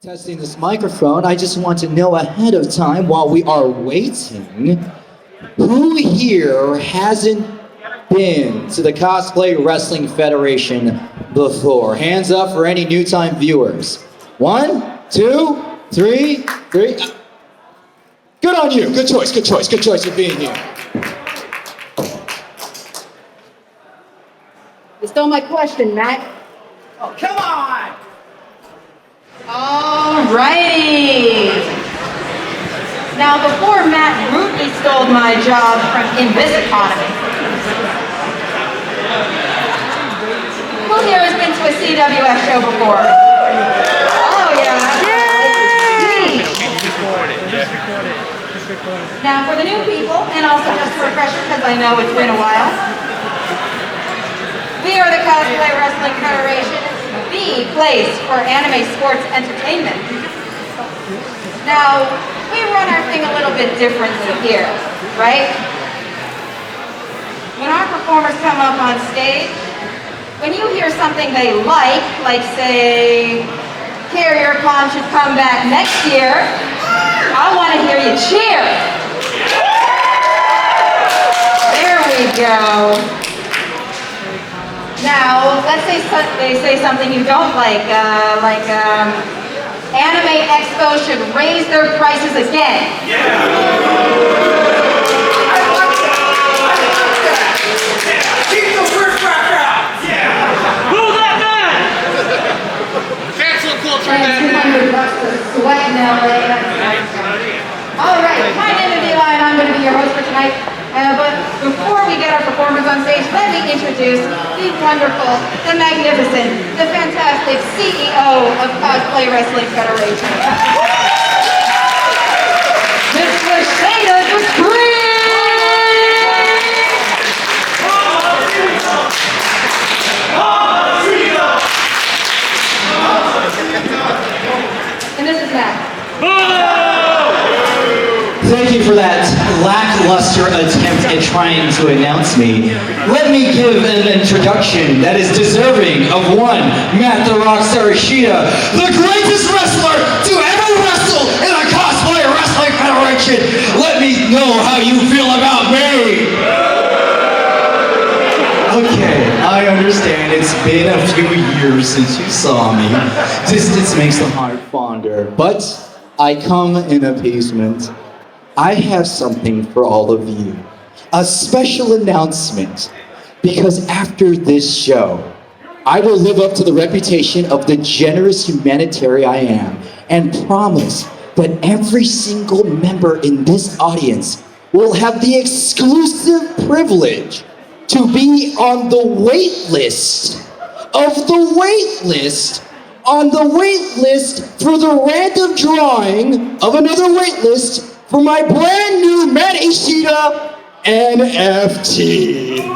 Testing this microphone, I just want to know ahead of time while we are waiting, who here hasn't been to the Cosplay Wrestling Federation before? Hands up for any new time viewers. 1, 2, 3. Good on you. Good choice of being here. You stole my question, Matt. Oh, come on! Alrighty. Now, before Matt rudely stole my job in this economy, who here has been to a CWF show before? Oh, yeah. Yay! Now, for the new people, and also just a refresher, because I know it's been a while, we are the Cosplay Wrestling Federation, the place for anime sports entertainment. Now, we run our thing a little bit differently here, right? When our performers come up on stage, when you hear something they like say, CarrierCon should come back next year, I want to hear you cheer. There we go. Now, let's say they say something you don't like Anime Expo should raise their prices again. Yeah. I want that. Keep the riff raff out. Yeah. Who's that man? Cancel culture, man. $200 sweat now, all right, my name is Eli, and I'm going to be your host for tonight. But before we get our performers on stage, let me introduce the wonderful, the magnificent, the fantastic CEO of Cosplay Wrestling Federation. Mr. Shada Dupree! And this is Matt. Thank you for that lackluster attempt at trying to announce me. Let me give an introduction that is deserving of one Matt the Rockstar Ishida, the greatest wrestler to ever wrestle in a Cosplay Wrestling Federation. Let me know how you feel about me. Okay, I understand it's been a few years since you saw me. Distance makes the heart fonder, but I come in appeasement. I have something for all of you. A special announcement. Because after this show, I will live up to the reputation of the generous humanitarian I am and promise that every single member in this audience will have the exclusive privilege to be on the wait list on the wait list for the random drawing of another wait list for my brand new Matt Ishida NFT.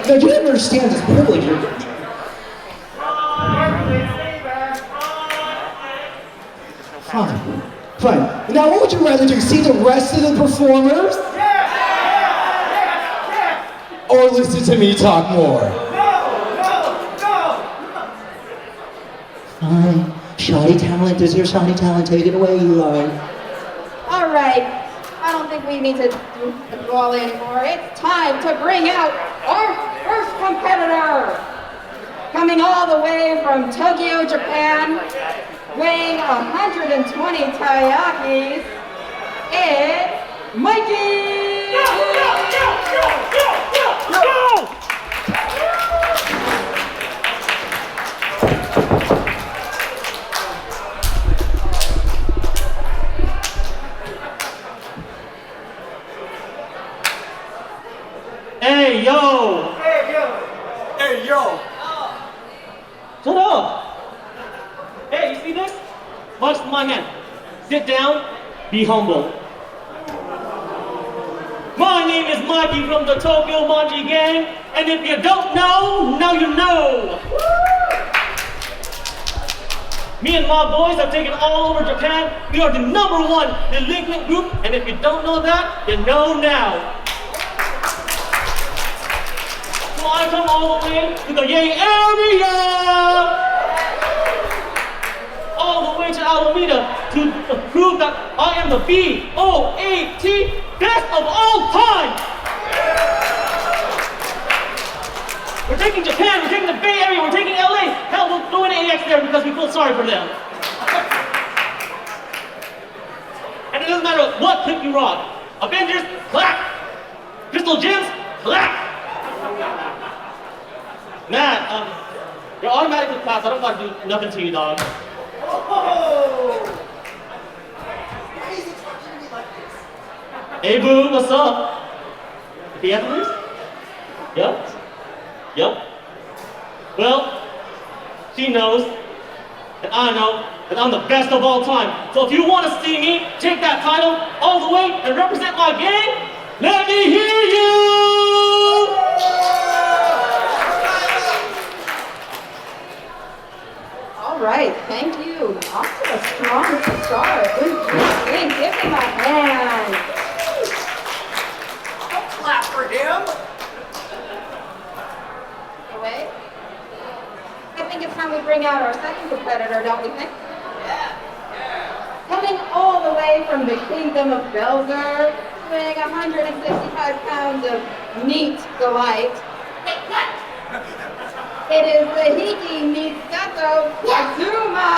No, you didn't understand this privilege. Fine. Now, what would you rather do? See the rest of the performers? Or listen to me talk more? Fine. Shoddy talent is your shoddy talent. Take it away, Eli. All right. I don't think we need to do all anymore. It's time to bring out our first competitor. Coming all the way from Tokyo, Japan, weighing 120 taiyakis, it's Mikey! Go! Hey, yo! Hey, yo! Shut up! Hey, you see this? Watch my hand. Sit down, be humble. My name is Mikey from the Tokyo Manji Gang, and if you don't know, now you know! Me and my boys have taken all over Japan. We are the #1 delinquent group, and if you don't know that, you know now. So I come all the way to the Yay area! All the way to Alameda to prove that I am the BOAT best of all time! We're taking Japan, we're taking the Bay Area, we're taking LA. Hell, we'll throw an AX there because we feel sorry for them. And it doesn't matter what clip you rock. Avengers, clap. Crystal Gems, clap. Matt, you're automatically clapped. I don't gotta do nothing to you, dog. Hey, boo, what's up? The Anthony's? Yep. Yep. Well, she knows, and I know, that I'm the best of all time. So if you want to see me take that title all the way and represent my gang, let me hear you! All right, thank you. Off to a strong start. Good, give him a hand. Don't clap for him. Wait. I think it's time we bring out our second competitor, don't we think? Yeah. Coming all the way from the kingdom of Belzer, weighing 165 pounds of meat delight. It is the Hiki Misato Yazuma!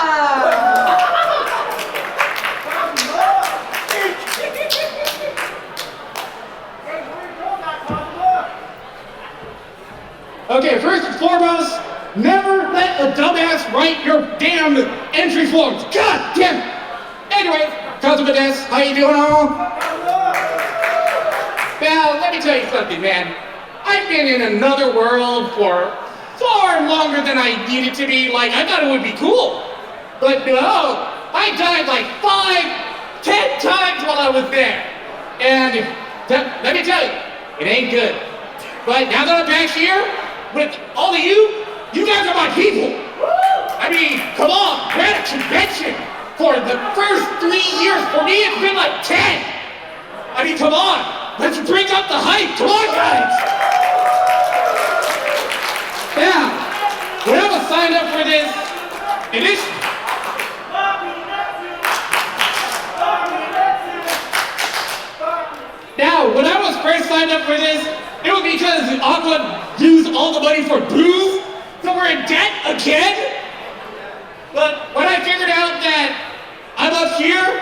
Okay, first and foremost, never let a dumbass write your damn entry forms. God damn it! Anyway, Cousin Vanessa, how you doing all? Well, let me tell you something, man. I've been in another world for far longer than I needed to be. Like, I thought it would be cool. But no, I died like 5, 10 times while I was there. And let me tell you, it ain't good. But now that I'm back here, with all of you, you guys are my people. I mean, come on, we're at a convention. For the first 3 years, for me, it's been like 10. I mean, come on, let's bring up the hype. Come on, guys. Now, when I was signed up for this, when I was first signed up for this, it was because Aqua used all the money for booze, so we're in debt again. But when I figured out that I'm up here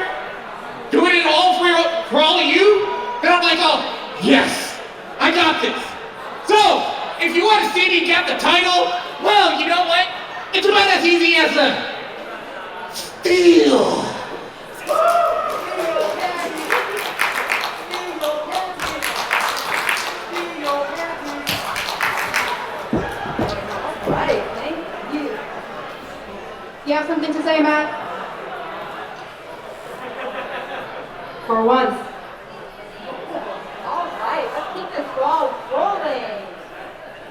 doing it all for all of you, then I'm like, oh, yes, I got this. So, if you want to see me get the title, well, you know what? It's about as easy as a steal. Right, thank you. You have something to say, Matt? For once. All right, let's keep this ball rolling.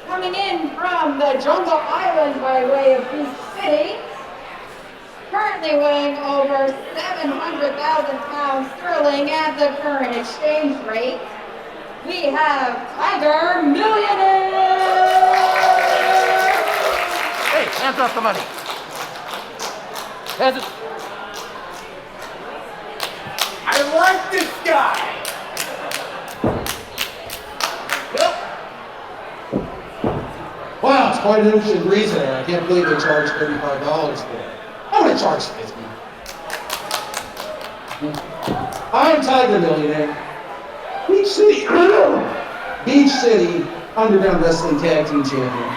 Coming in from the Jungle Island by way of Beach City, currently weighing over 700,000 pounds sterling at the current exchange rate, we have Tiger Millionaire! Hey, hands off the money. Hands it. I like this guy. Yep. Wow, it's quite an interesting reason there. I can't believe they charged $35 for it. I want to charge 50. I'm Tiger Millionaire. Beach City Underground Wrestling Tag Team Champion.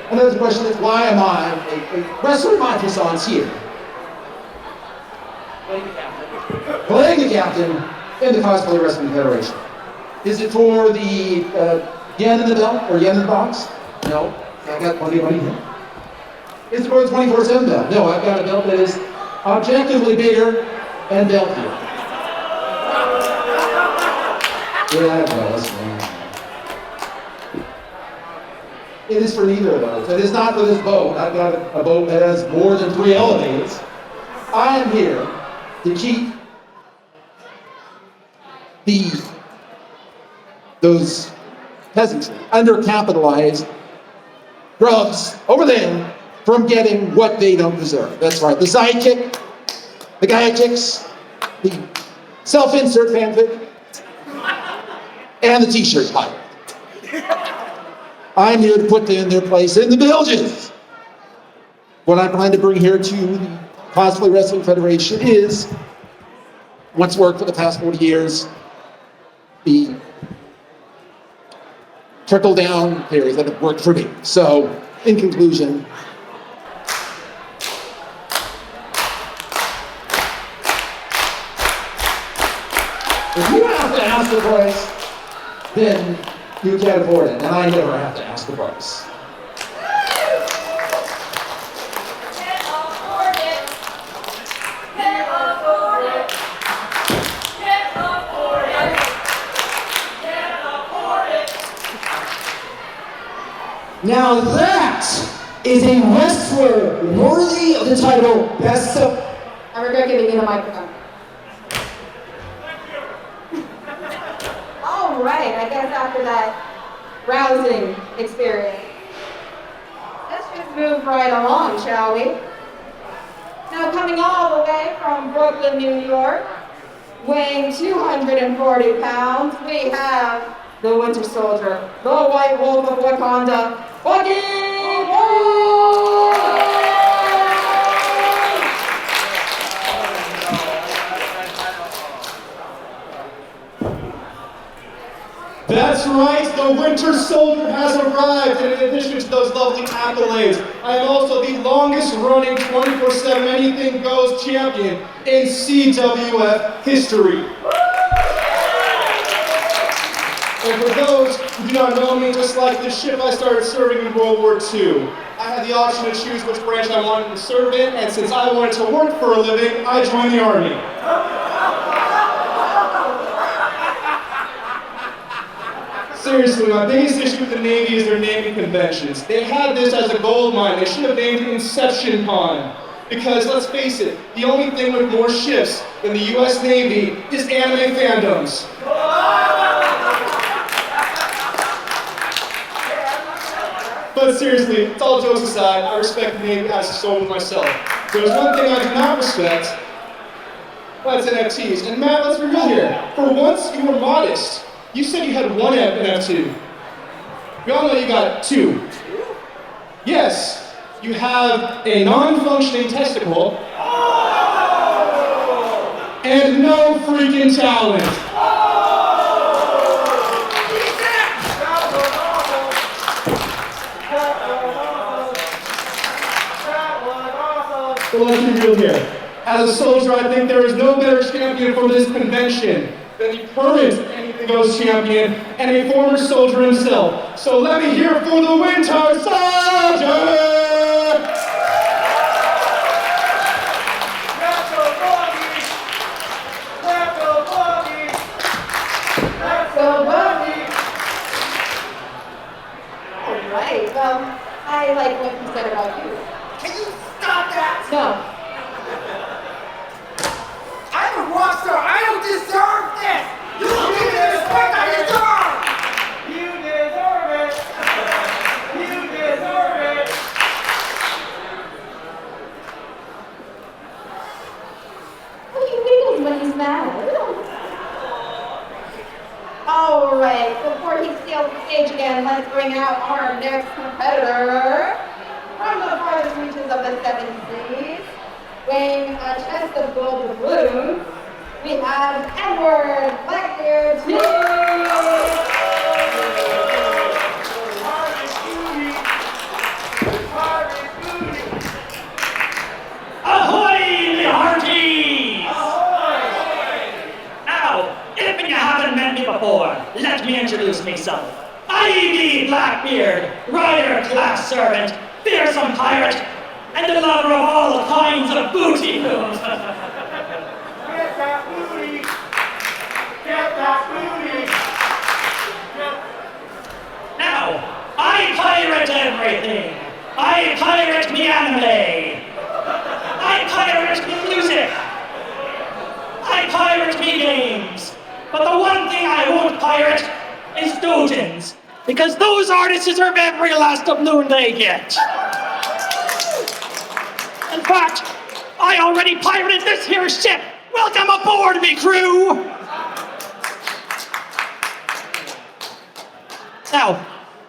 And the question is, why am I a wrestling mafiasans here? Playing the captain in the Cosplay Wrestling Federation. Is it for the yen in the belt or yen in the box? No, I got plenty of money here. Is it for the 24/7 belt? No, I've got a belt that is objectively bigger and beltier. Yeah, well, that's wrong. It is for neither of those. It is not for this boat. I've got a boat that has more than 3 elevators. I am here to keep those peasants, undercapitalized grubs over there from getting what they don't deserve. That's right, the sidekick, the guy kicks, the self-insert fanfic, and the t-shirt pirate. I'm here to put them in their place in the villages. What I plan to bring here to the Cosplay Wrestling Federation is what's worked for the past 40 years, the trickle-down theories that have worked for me. So, in conclusion, if you have to ask the price, then you can't afford it, and I never have to ask the price. Now that is a wrestler worthy of the title Best of... I regret giving you the microphone. All right, I guess after that rousing experience, let's just move right along, shall we? Now coming all the way from Brooklyn, New York, weighing 240 pounds, we have the Winter Soldier, the White Wolf of Wakanda, BUCKY! That's right, the Winter Soldier has arrived, and in addition to those lovely accolades, I am also the longest running 24/7 Anything Goes champion in CWF history. And for those who do not know me, just like the ship I started serving in World War II, I had the option to choose which branch I wanted to serve in, and since I wanted to work for a living, I joined the Army. Seriously, my biggest issue with the Navy is their naming conventions. They had this as a gold mine. They should have named it InceptionCon. Because, let's face it, the only thing with more ships than the US Navy is anime fandoms. But seriously, it's all jokes aside, I respect the Navy as a soul myself. There's one thing I do not respect, well, it's NFTs. And Matt, let's be real here. For once, you were modest. You said you had one NFT. We all know you got two. Yes, you have a non-functioning testicle and no freaking talent. But let's be real here. As a soldier, I think there is no better champion for this convention than the current Anything Goes champion and a former soldier himself. So let me hear for the Winter Soldier! Alright, well, I like what you said about you. Can you stop that? No. I'm a rock star. I don't deserve this. You don't give me the respect I deserve. You deserve it. You deserve it. Oh, he wiggles when he's mad. Alright, before he steals the stage again, let's bring out our next competitor. From the farthest reaches of the 7 seas, weighing a chest of gold doubloons, we have Edward BLACKBEARD T. Ahoy, me hearties! Now, if you haven't met me before, let me introduce myself. I be BLACKBEARD, rider class servant, fearsome pirate, and the lover of all kinds of booty hoops. Get that booty. Get that booty. Now, I pirate everything. I pirate me anime. I pirate me music Because those artists deserve every last doubloon they get. In fact, I already pirated this here ship. Welcome aboard, me crew! Now,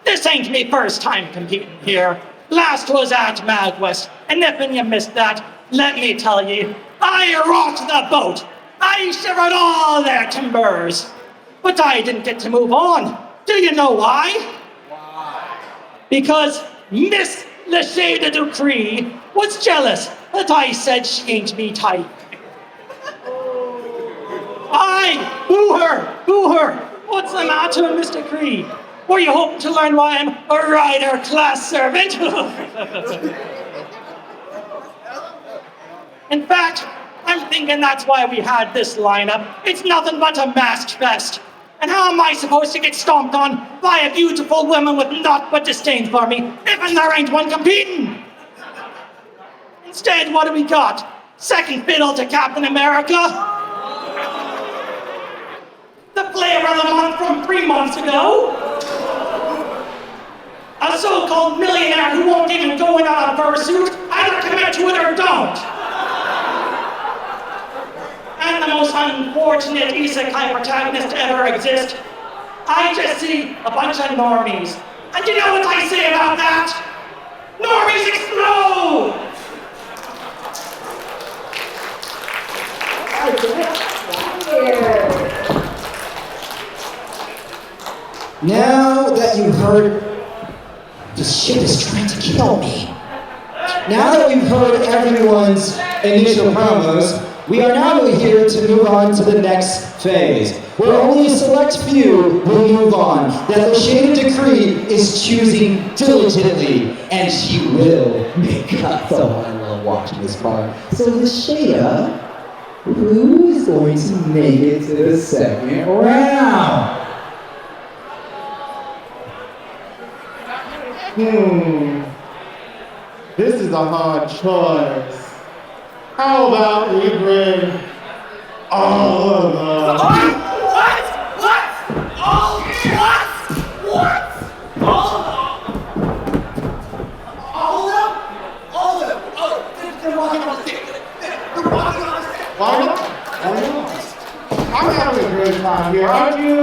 this ain't me first time competing here. Last was at MagWest, and if you missed that, let me tell ye, I rocked the boat. I shivered all their timbers. But I didn't get to move on. Do you know why? Why? Because Miss Lachey de Dupree was jealous that I said she ain't me type. I boo her. What's the matter, Miss Dupree? Were you hoping to learn why I'm a rider class servant? In fact, I'm thinking that's why we had this lineup. It's nothing but a masked fest. And how am I supposed to get stomped on by a beautiful woman with naught but disdain for me if there ain't one competing? Instead, what do we got? Second fiddle to Captain America? The flavor of the month from 3 months ago? A so-called millionaire who won't even go in on a fursuit, either commit to it or don't. And the most unfortunate isekai protagonist to ever exist. I just see a bunch of normies. And you know what I say about that? Normies explode! Now that you've heard, the ship is trying to kill me. Now that we've heard everyone's initial promos, we are now here to move on to the next phase, where only a select few will move on, that the Shaded Decree is choosing diligently, and she will make up. So I love watching this part. So Lashada, who is going to make it to the second round? This is a hard choice. How about we bring all of us? What? All of them? Oh, they're walking on the stage. Why not? I'm having a great time here, aren't you?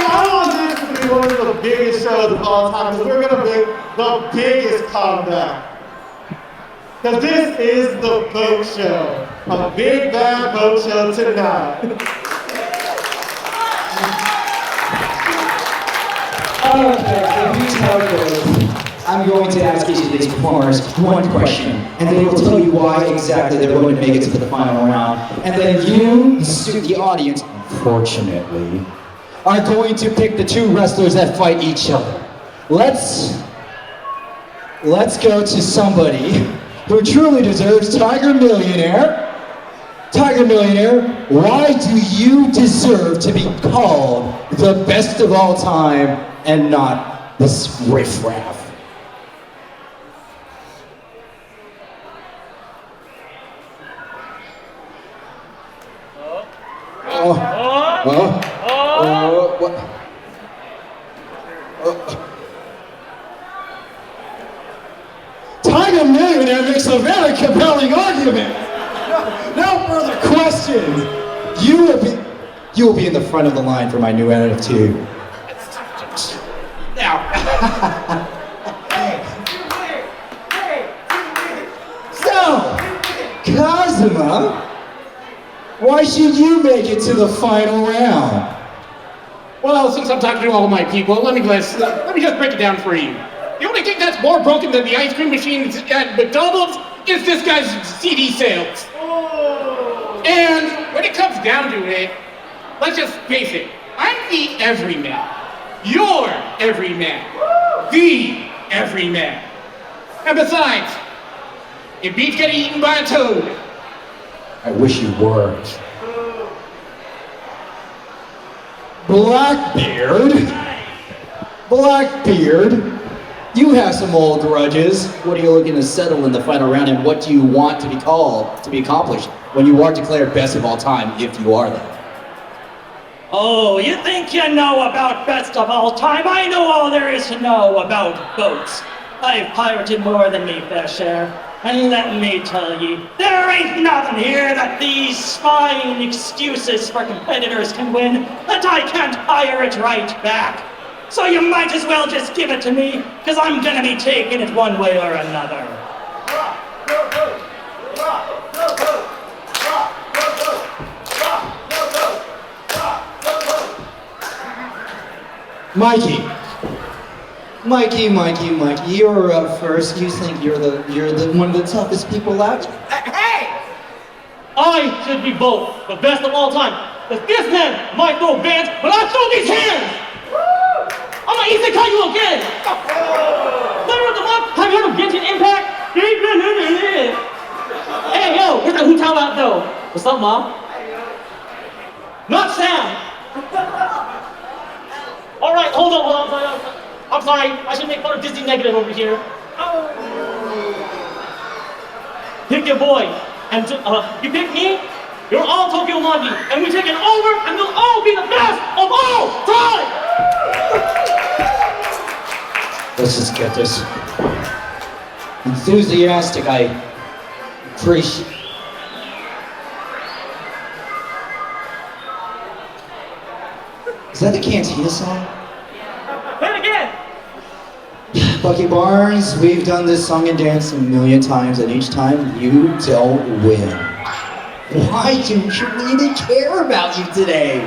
I want this to be one of the biggest shows of all time, because we're going to make the biggest comeback. Because this is the boat show. A big bad boat show tonight. Okay, if you tell this, I'm going to ask each of these performers one question, and they will tell you why exactly they're going to make it to the final round. And then you, the audience, unfortunately, are going to pick the two wrestlers that fight each other. Let's go to somebody who truly deserves Tiger Millionaire. Tiger Millionaire, why do you deserve to be called the best of all time and not this riffraff? What? Tiger Millionaire makes a very compelling argument. No further questions. You will be in the front of the line for my new NFT. Now. So, Kazuma, why should you make it to the final round? Well, since I'm talking to all my people, let me just break it down for you. The only thing that's more broken than the ice cream machines at McDonald's is this guy's CD sales. And when it comes down to it, let's just face it, I'm the everyman. You're everyman. The everyman. And besides, it beats getting eaten by a toad. I wish you weren't. Blackbeard, you have some old grudges. What are you looking to settle in the final round, and what do you want to be called, to be accomplished, when you are declared best of all time, if you are that? Oh, you think you know about best of all time? I know all there is to know about boats. I've pirated more than me fair share. And let me tell you, there ain't nothing here that these fine excuses for competitors can win that I can't pirate right back. So you might as well just give it to me, because I'm gonna be taking it one way or another. Mikey, you're up first. You think you're the one of the toughest people out? Hey! I should be both the best of all time. Because this man might throw bands, but I throw these hands! I'm gonna isekai you again! Leader of the month, have you heard of Genshin Impact? Hey, yo, where's the Hu Tao out though? What's up, Mom? Not Sam! Alright, hold on. I'm sorry, I should make fun of Disney Negative over here. Pick your boy, and you pick me, you're all Tokyo Magi, and we take it over, and we'll all be the best of all time! Let's just get this. Enthusiastic, I appreciate. Is that the Cantina song? Play it again! Bucky Barnes, we've done this song and dance a million times, and each time you don't win. Why don't you really care about you today?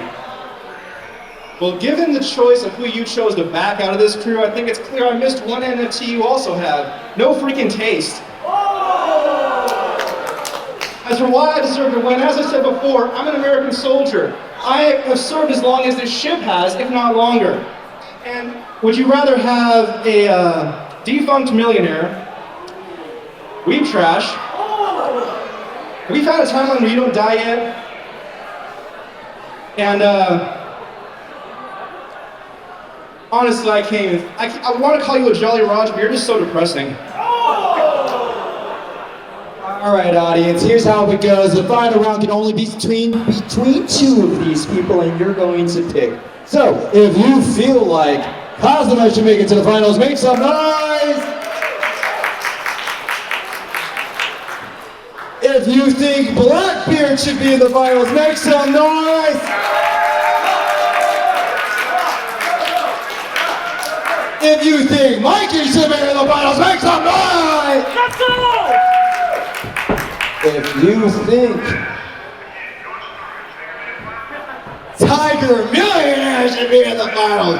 Well, given the choice of who you chose to back out of this crew, I think it's clear I missed one NFT you also have. No freaking taste. As for why I deserve to win, as I said before, I'm an American soldier. I have served as long as this ship has, if not longer. And would you rather have a defunct millionaire, weeb trash, we've had a timeline where you don't die yet, and honestly, I want to call you a Jolly Roger, but you're just so depressing. All right, audience, here's how it goes. The final round can only be between two of these people, and you're going to pick. So, if you feel like Cosmo should make it to the finals, make some noise! If you think Blackbeard should be in the finals, make some noise! If you think Mikey should be in the finals, make some noise! Let's go! If you think Tiger Millionaire should be in the finals,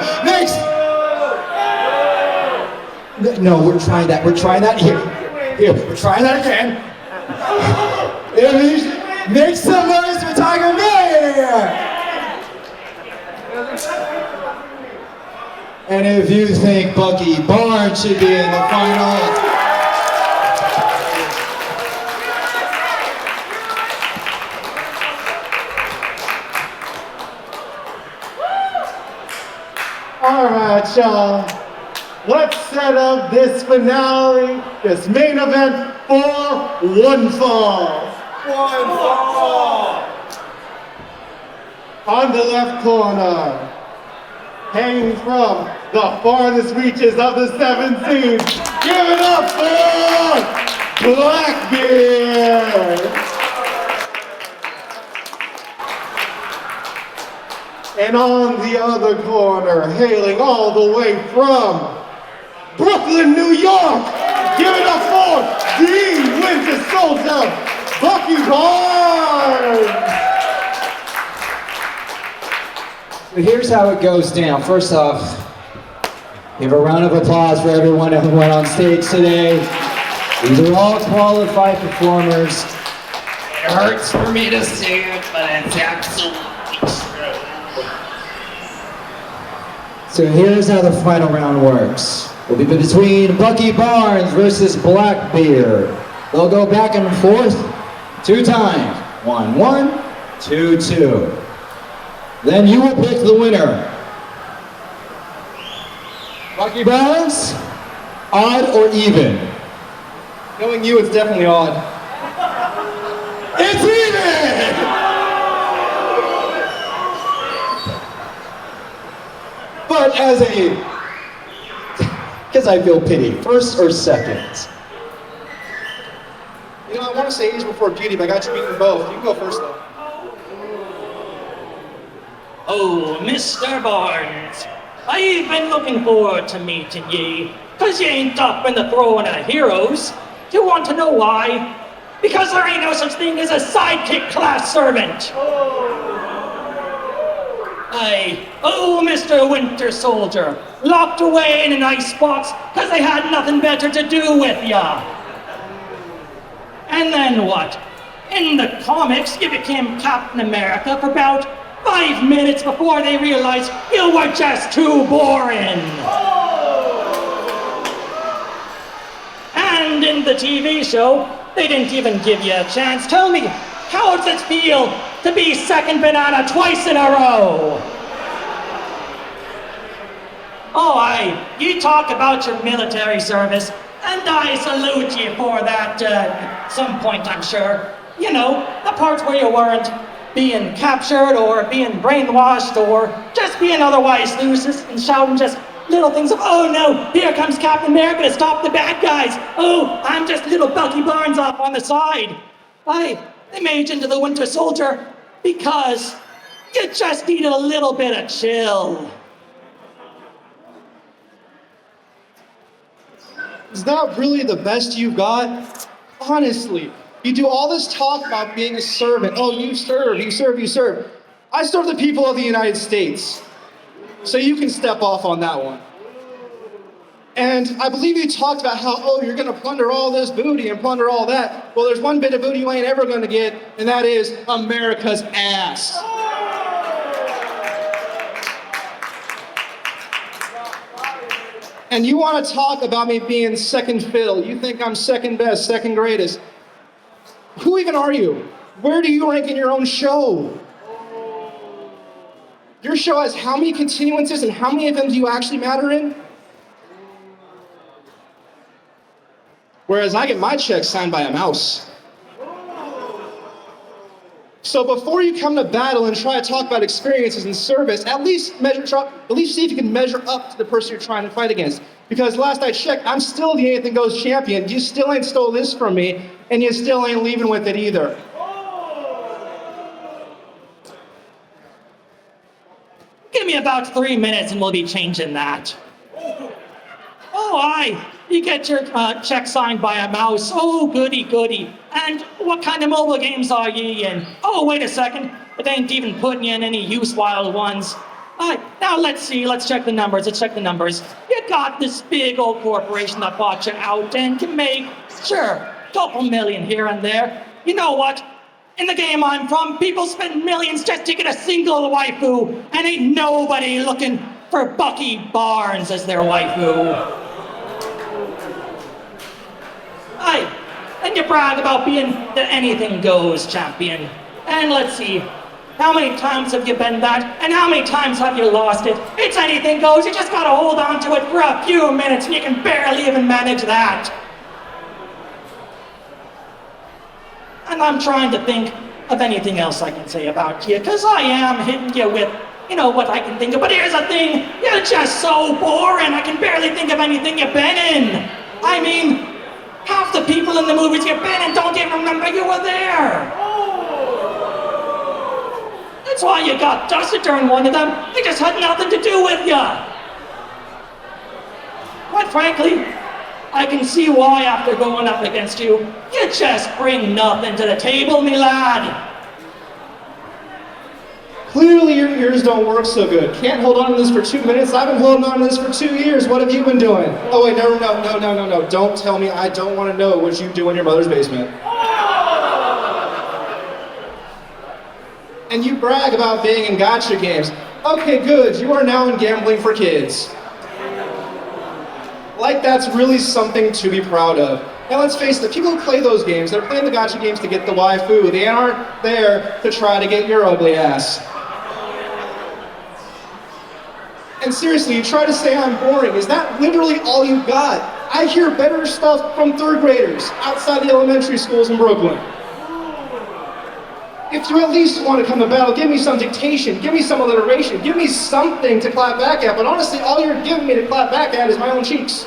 no, we're trying that. Here, we're trying that again. If you make some noise for Tiger Millionaire. And if you think Bucky Barnes should be in the finals, all right, y'all. Let's set up this finale, this main event for one fall. One fall! On the left corner, hanging from the farthest reaches of the seven seas, give it up for Blackbeard! And on the other corner, hailing all the way from Brooklyn, New York, give it up for the Winter Soldier, Bucky Barnes! So here's how it goes down. First off, give a round of applause for everyone who went on stage today. These are all qualified performers. It hurts for me to say it, but it's absolutely true. So here's how the final round works. It'll be between Bucky Barnes versus Blackbeard. They'll go back and forth 2 times. 1-1, 2-2. Then you will pick the winner. Bucky Barnes, odd or even? Knowing you, it's definitely odd. It's even! start as a, because I feel pity, first or second? You know, I want to say age before beauty, but I got you beaten both. You can go first, though. Oh, Mr. Barnes, I've been looking forward to meeting ye, 'cause ye ain't up in the throwing of heroes. Do you want to know why? Because there ain't no such thing as a sidekick class servant. Oh, Mr. Winter Soldier, locked away in an icebox 'cause they had nothing better to do with ya. And then what? In the comics, you became Captain America for about 5 minutes before they realized you were just too boring. And in the TV show, they didn't even give you a chance. Tell me, how does it feel to be second banana twice in a row? Oh, you talk about your military service, and I salute you for that at some point, I'm sure. You know, the parts where you weren't being captured or being brainwashed or just being otherwise loose and shouting just little things of, oh no, here comes Captain America to stop the bad guys. Oh, I'm just little Bucky Barnes off on the side. They made you into the Winter Soldier because you just needed a little bit of chill. Is that really the best you got? Honestly, you do all this talk about being a servant. Oh, you serve, you serve, you serve. I serve the people of the United States. So you can step off on that one. And I believe you talked about how, oh, you're gonna plunder all this booty and plunder all that. Well, there's one bit of booty you ain't ever gonna get, and that is America's ass. And you want to talk about me being second fiddle. You think I'm second best, second greatest. Who even are you? Where do you rank in your own show? Your show has how many continuances and how many of them do you actually matter in? Whereas I get my checks signed by a mouse. So before you come to battle and try to talk about experiences and service, at least see if you can measure up to the person you're trying to fight against. Because last I checked, I'm still the Anything Goes champion. You still ain't stole this from me, and you still ain't leaving with it either. Give me about 3 minutes and we'll be changing that. Oh, you get your check signed by a mouse. Oh, goody, goody. And what kind of mobile games are ye in? Oh, wait a second. It ain't even putting you in any useful ones. Now let's see, let's check the numbers, You got this big old corporation that bought you out and can make, sure, couple million here and there. You know what? In the game I'm from, people spend millions just to get a single waifu, and ain't nobody looking for Bucky Barnes as their waifu. And you brag about being the Anything Goes champion. And let's see, how many times have you been that? And how many times have you lost it? It's Anything Goes, you just gotta hold on to it for a few minutes and you can barely even manage that. And I'm trying to think of anything else I can say about you, because I am hitting you with, what I can think of. But here's the thing, you're just so boring, I can barely think of anything you've been in. I mean, half the people in the movies you've been in don't even remember you were there. That's why you got dusted during one of them. They just had nothing to do with you. Quite frankly, I can see why after going up against you, you just bring nothing to the table, me lad. Clearly your ears don't work so good. Can't hold on to this for 2 minutes. I've been holding on to this for 2 years. What have you been doing? Oh wait, no. Don't tell me. I don't want to know what you do in your mother's basement. And you brag about being in gacha games. Okay, good. You are now in gambling for kids. Like that's really something to be proud of. And let's face it, people who play those games, they're playing the gacha games to get the waifu. They aren't there to try to get your ugly ass. And seriously, you try to say I'm boring. Is that literally all you got? I hear better stuff from third graders outside the elementary schools in Brooklyn. if you at least want to come to battle, give me some dictation, give me some alliteration, give me something to clap back at. But honestly, all you're giving me to clap back at is my own cheeks.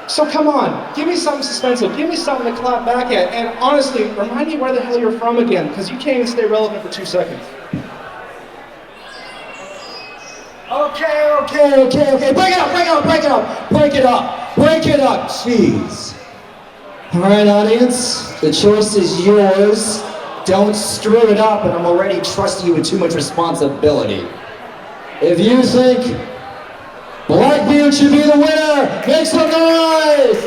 So come on, give me something suspenseful, give me something to clap back at, and honestly, remind me where the hell you're from again, because you can't even stay relevant for 2 seconds. Okay. Break it up, jeez. All right, audience, the choice is yours. Don't screw it up, and I'm already trusting you with too much responsibility. If you think Blackbeard should be the winner, make some noise!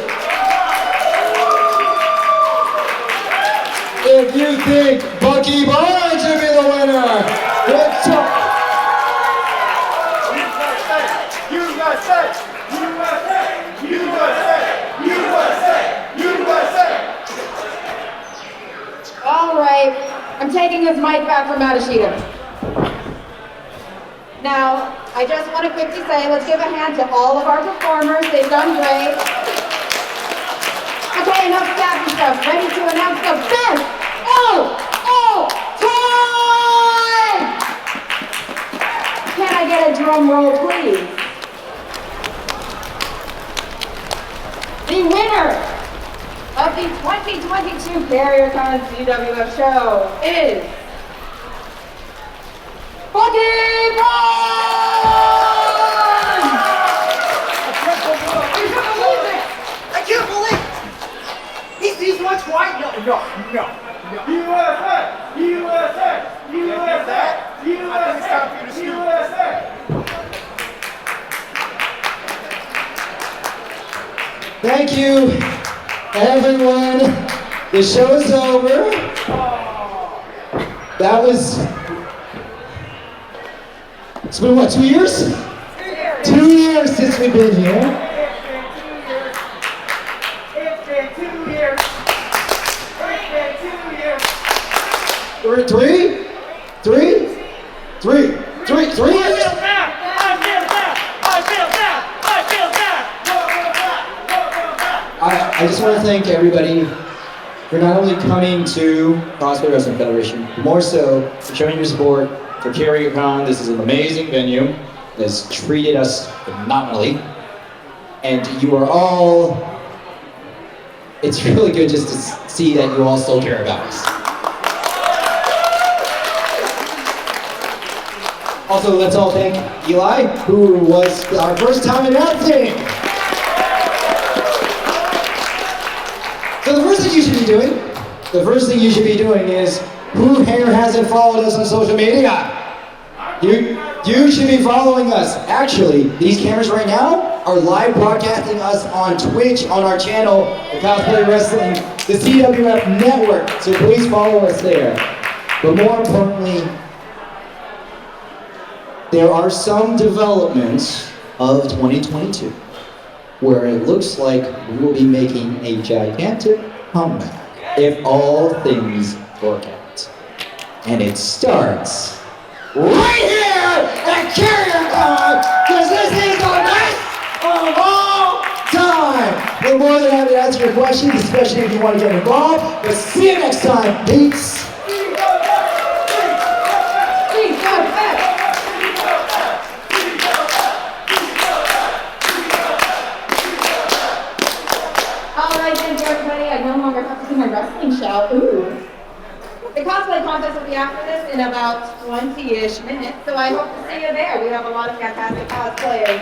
If you think Bucky Barnes should be the winner, make some... All right, I'm taking this mic back from Matashita. Now, I just want to quickly say, let's give a hand to all of our performers. They've done great. Okay, enough sappy stuff. Ready to announce the best all time! Can I get a drum roll, please? The winner of the 2022 CarrierCon CWF show is BUCKY Barnes! I can't believe it! He's much white. No. USA! Thank you, everyone. The show's over. That was... It's been what, 2 years? 2 years since we've been here. It's been 2 years. Three years? I just want to thank everybody for not only coming to Cosplay Wrestling Federation, but more so for showing your support for CarrierCon. This is an amazing venue that has treated us phenomenally. And you are all, it's really good just to see that you all still care about us. Also, let's all thank Eli, who was our first time announcing. So the first thing you should be doing is, who here hasn't followed us on social media? You should be following us. Actually, these cameras right now are live broadcasting us on Twitch on our channel, the Cosplay Wrestling, the CWF Network. So please follow us there. But more importantly, there are some developments of 2022 where it looks like we will be making a gigantic comeback if all things work out. And it starts right here at CarrierCon, because this is the best of all time. We're more than happy to answer your questions, especially if you want to get involved. But see you next time, peeps. My wrestling shout. Ooh. The cosplay contest will be after this in about 20-ish minutes, so I hope to see you there. We have a lot of fantastic cosplayers.